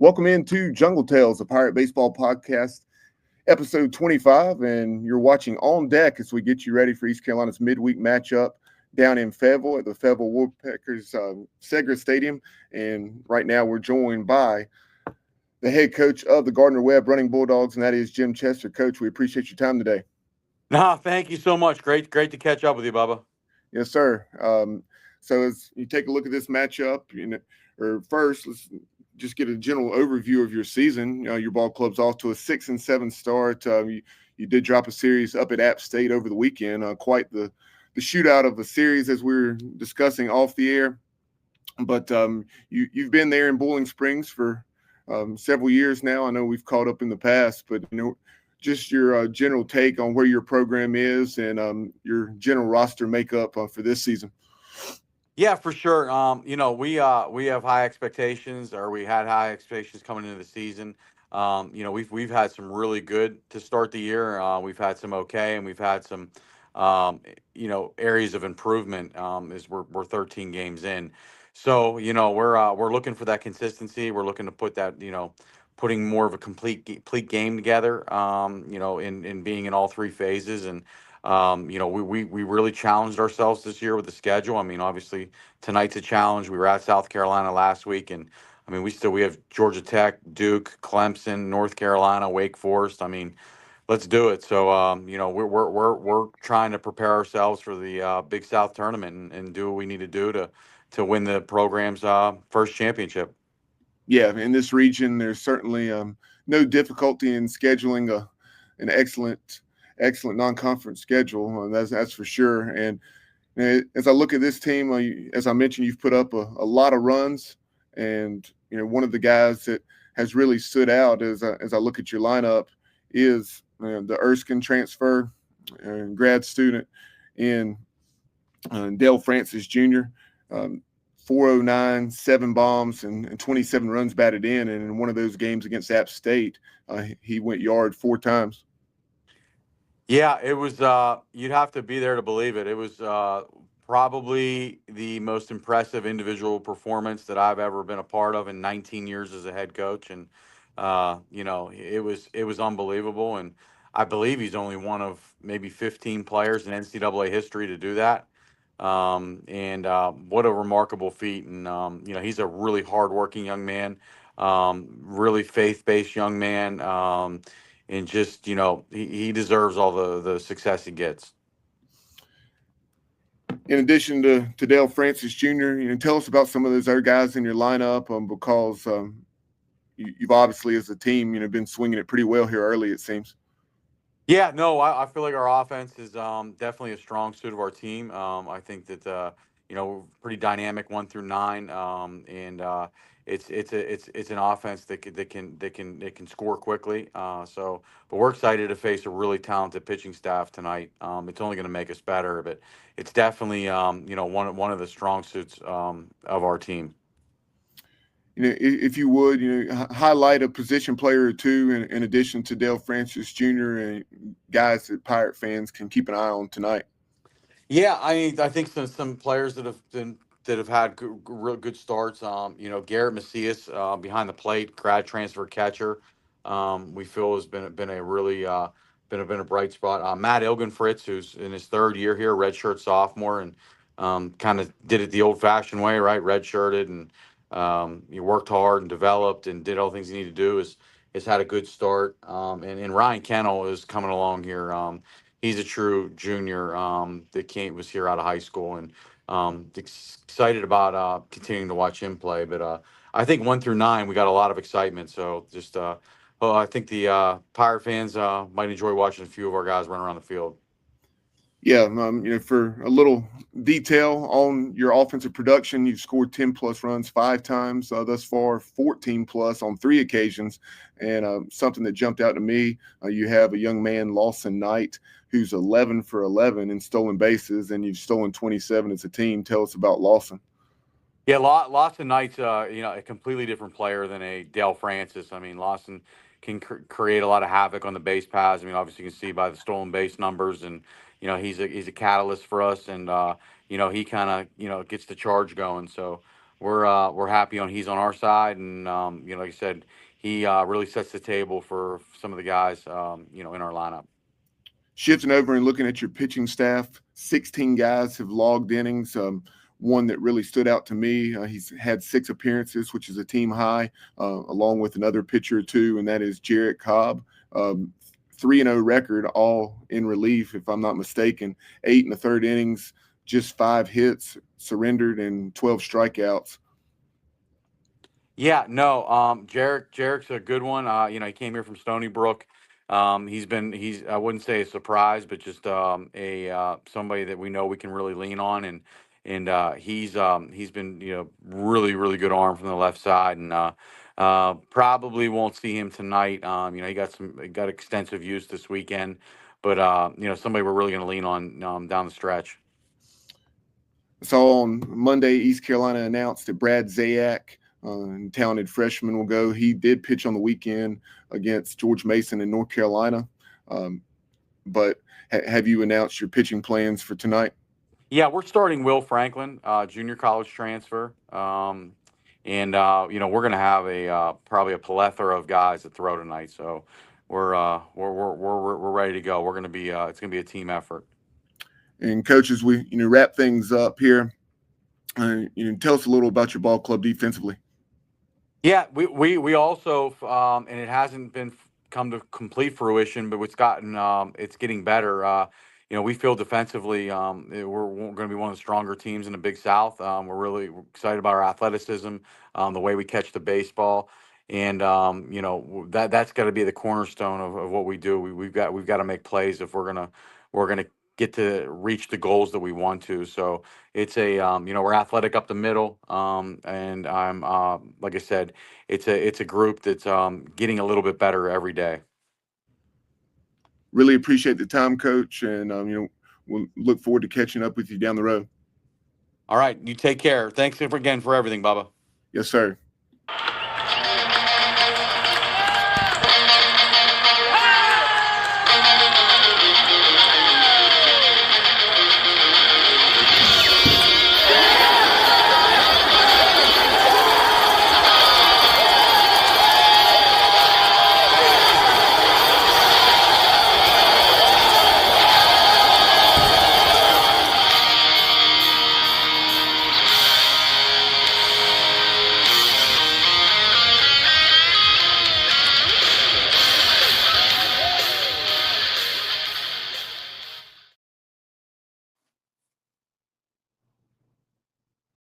Welcome into Jungle Tales, a Pirate Baseball podcast, episode 25. And you're watching On Deck as we get you ready for East Carolina's midweek matchup down in Fayetteville at the Fayetteville Woodpeckers Segra Stadium. And right now we're joined by the head coach of the Gardner Webb Running Bulldogs, and that is Jim Chester. Coach, we appreciate your time today. No, thank you so much. Great to catch up with you, Bubba. Yes, sir. So as you take a look at this matchup, first, let's just get a general overview of your season. Your ball club's off to a 6-7 start. You did drop a series up at App State over the weekend. Quite the shootout of a series, as we were discussing off the air. But you've been there in Bowling Springs for several years now. I know we've caught up in the past, but just your general take on where your program is and your general roster makeup for this season. Yeah, for sure. We have high expectations, or we had high expectations coming into the season. We've had some really good to start the year. We've had some okay, and we've had some areas of improvement. As we're 13 games in, so we're looking for that consistency. We're looking to put that putting more of a complete game together. In being in all three phases. And we really challenged ourselves this year with the schedule. I mean, obviously tonight's a challenge. We were at South Carolina last week, and I mean, we have Georgia Tech, Duke, Clemson, North Carolina, Wake Forest. I mean, let's do it. So we're trying to prepare ourselves for the Big South tournament and do what we need to do to win the program's first championship. Yeah, in this region, there's certainly no difficulty in scheduling an excellent non-conference schedule. That's for sure. And as I look at this team, as I mentioned, you've put up a lot of runs, and one of the guys that has really stood out as I look at your lineup is the Erskine transfer and grad student in Dale Francis Jr. 409, 7 bombs, and 27 runs batted in. And in one of those games against App State, he went yard 4 times. Yeah, it was. You'd have to be there to believe it. It was probably the most impressive individual performance that I've ever been a part of in 19 years as a head coach, and it was unbelievable. And I believe he's only one of maybe 15 players in NCAA history to do that. And what a remarkable feat! And he's a really hardworking young man, really faith-based young man. And just he deserves all the success he gets. In addition to Dale Francis Jr., tell us about some of those other guys in your lineup, because you've obviously, as a team, been swinging it pretty well here early, it seems. Yeah, no, I feel like our offense is definitely a strong suit of our team. I think that pretty dynamic 1 through 9, and it's an offense that can score quickly. But we're excited to face a really talented pitching staff tonight. It's only going to make us better, but it's definitely one of the strong suits of our team. If you would, highlight a position player or two in addition to Dale Francis Jr. and guys that Pirate fans can keep an eye on tonight. Yeah, I think some players that have had real good starts. Garrett Macias behind the plate, grad transfer catcher. We feel has been a really been a bright spot. Matt Ilgenfritz, who's in his 3rd year here, redshirt sophomore, and kind of did it the old-fashioned way, right? Redshirted and he worked hard and developed and did all the things he needed to do. Has had a good start. And Ryan Kennel is coming along here. He's a true junior that was here out of high school, and excited about continuing to watch him play. But I think 1 through 9, we got a lot of excitement. So just, I think the Pirate fans might enjoy watching a few of our guys run around the field. Yeah, for a little detail on your offensive production, you've scored 10-plus runs 5 times thus far, 14-plus on 3 occasions. And something that jumped out to me, you have a young man, Lawson Knight, who's 11 for 11 in stolen bases, and you've stolen 27 as a team. Tell us about Lawson. Yeah, Lawson Knight's a completely different player than a Dale Francis. I mean, Lawson can create a lot of havoc on the base paths. I mean, obviously you can see by the stolen base numbers, and he's a catalyst for us, and he kind of gets the charge going. So we're happy on he's on our side, and like I said, he really sets the table for some of the guys in our lineup. Shifting over and looking at your pitching staff, 16 guys have logged innings. One that really stood out to me, he's had 6 appearances, which is a team high, along with another pitcher or two, and that is Jarrett Cobb. 3-0 record, all in relief, if I'm not mistaken. 8 in the third innings, just 5 hits, surrendered, and 12 strikeouts. Yeah, no, Jarek's a good one. He came here from Stony Brook. He's I wouldn't say a surprise, but just a somebody that we know we can really lean on, and he's been really really good arm from the left side, and probably won't see him tonight. He got extensive use this weekend, but somebody we're really going to lean on down the stretch. So on Monday, East Carolina announced that Brad Zayak, talented freshman, will go. He did pitch on the weekend against George Mason in North Carolina. But have you announced your pitching plans for tonight? Yeah, we're starting Will Franklin, junior college transfer, and we're going to have probably a plethora of guys that throw tonight. So we're ready to go. We're going to be it's going to be a team effort. And coaches, we wrap things up here. Tell us a little about your ball club defensively. Yeah, we also and it hasn't been come to complete fruition, but it's getting better. We feel defensively we're going to be one of the stronger teams in the Big South. We're really excited about our athleticism, the way we catch the baseball, and that's got to be the cornerstone of what we do. We've got to make plays if we're gonna get to reach the goals that we want to. So it's we're athletic up the middle, and I'm like I said, it's a group that's getting a little bit better every day. Really appreciate the time, Coach, and we'll look forward to catching up with you down the road. All right, you take care. Thanks again for everything, Bubba. Yes, sir.